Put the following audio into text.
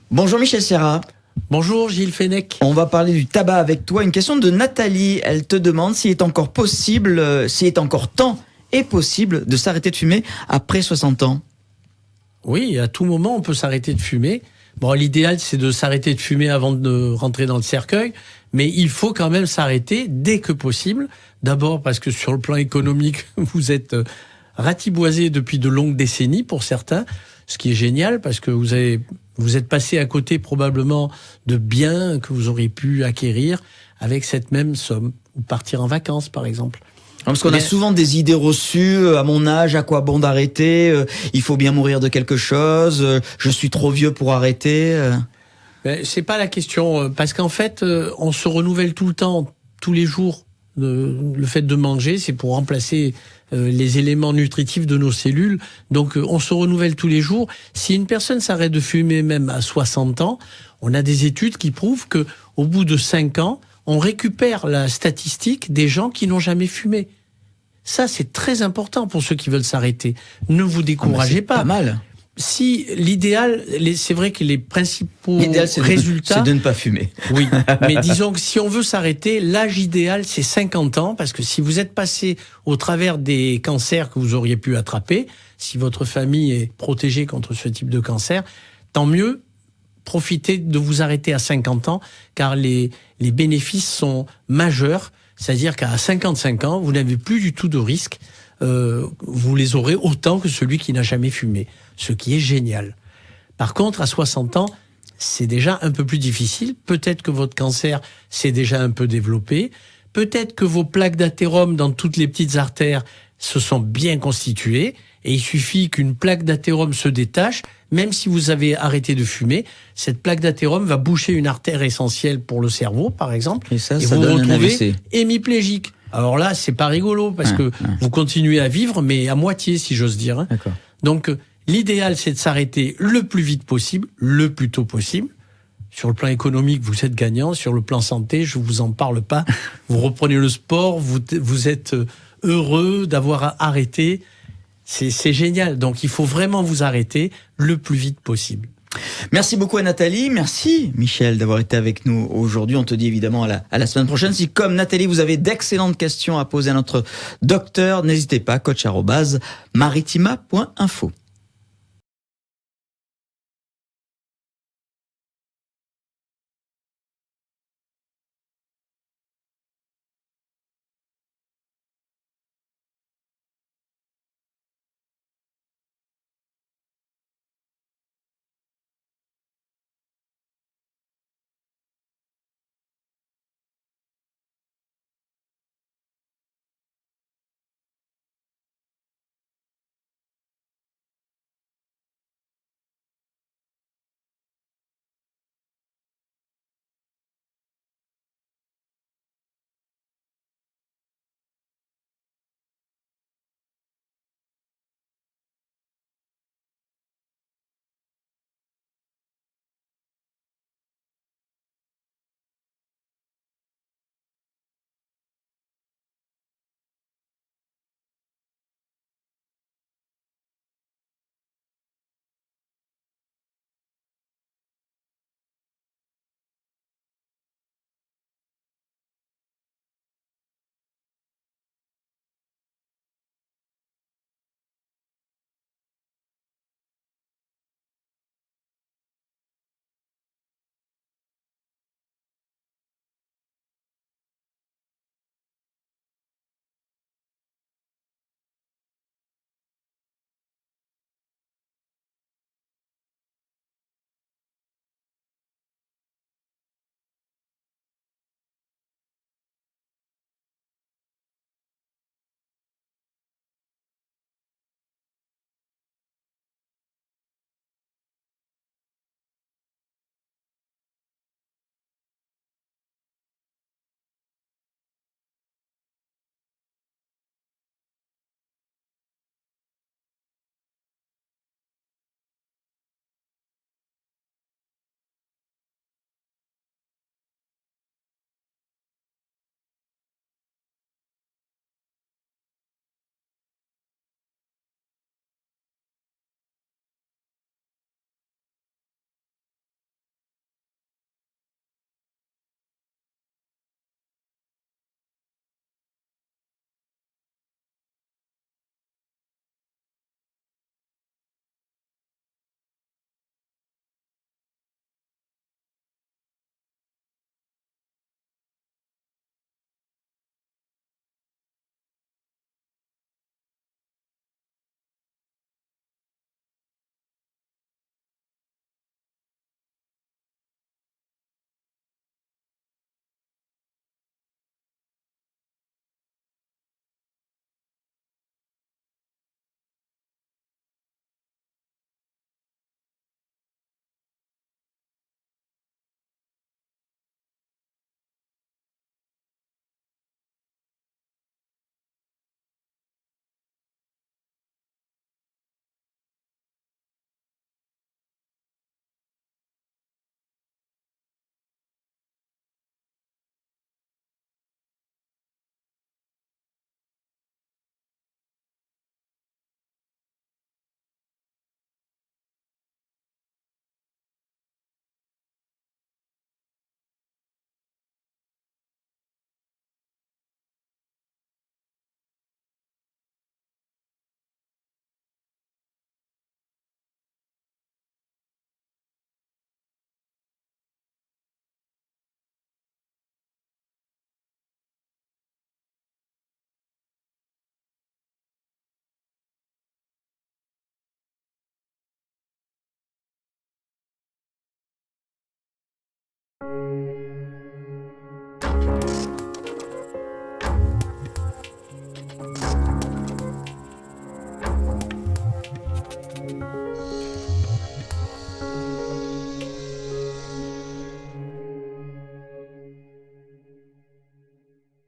Bonjour Michel Serra. Bonjour Gilles Fenech. On va parler du tabac avec toi. Une question de Nathalie. Elle te demande s'il est encore possible, s'il est encore temps et possible de s'arrêter de fumer après 60 ans. Oui, à tout moment, on peut s'arrêter de fumer. Bon, l'idéal, c'est de s'arrêter de fumer avant de rentrer dans le cercueil, mais il faut quand même s'arrêter dès que possible. D'abord parce que sur le plan économique, vous êtes ratiboisé depuis de longues décennies pour certains, ce qui est génial parce que vous êtes passé à côté probablement de biens que vous auriez pu acquérir avec cette même somme, ou partir en vacances par exemple. Parce qu'on a souvent des idées reçues, à mon âge, à quoi bon d'arrêter, il faut bien mourir de quelque chose, je suis trop vieux pour arrêter. Mais c'est pas la question, parce qu'en fait, on se renouvelle tout le temps, tous les jours. Le fait de manger, c'est pour remplacer les éléments nutritifs de nos cellules. Donc, on se renouvelle tous les jours. Si une personne s'arrête de fumer même à 60 ans, on a des études qui prouvent que au bout de 5 ans, on récupère la statistique des gens qui n'ont jamais fumé. Ça, c'est très important pour ceux qui veulent s'arrêter. Ne vous découragez pas. Pas mal. Si l'idéal, c'est vrai que les principaux résultats, c'est de ne pas fumer. Oui, mais disons que si on veut s'arrêter, l'âge idéal, c'est 50 ans, parce que si vous êtes passé au travers des cancers que vous auriez pu attraper, si votre famille est protégée contre ce type de cancer, tant mieux. Profitez de vous arrêter à 50 ans, car les bénéfices sont majeurs. C'est-à-dire qu'à 55 ans, vous n'avez plus du tout de risque. Vous les aurez autant que celui qui n'a jamais fumé, ce qui est génial. Par contre, à 60 ans, c'est déjà un peu plus difficile. Peut-être que votre cancer s'est déjà un peu développé. Peut-être que vos plaques d'athérome dans toutes les petites artères se sont bien constituées. Et il suffit qu'une plaque d'athérome se détache. Même si vous avez arrêté de fumer, cette plaque d'athérome va boucher une artère essentielle pour le cerveau, par exemple. Et ça vous vous donne retrouvez hémiplégique. Alors là, c'est pas rigolo parce que vous continuez à vivre, mais à moitié, si j'ose dire. D'accord. Donc, l'idéal, c'est de s'arrêter le plus vite possible, le plus tôt possible. Sur le plan économique, vous êtes gagnant. Sur le plan santé, je vous en parle pas. Vous reprenez le sport, vous êtes heureux d'avoir arrêté. C'est génial. Donc, il faut vraiment vous arrêter le plus vite possible. Merci beaucoup à Nathalie. Merci Michel d'avoir été avec nous aujourd'hui. On te dit évidemment à la semaine prochaine. Si comme Nathalie, vous avez d'excellentes questions à poser à notre docteur, n'hésitez pas, coach@maritima.info.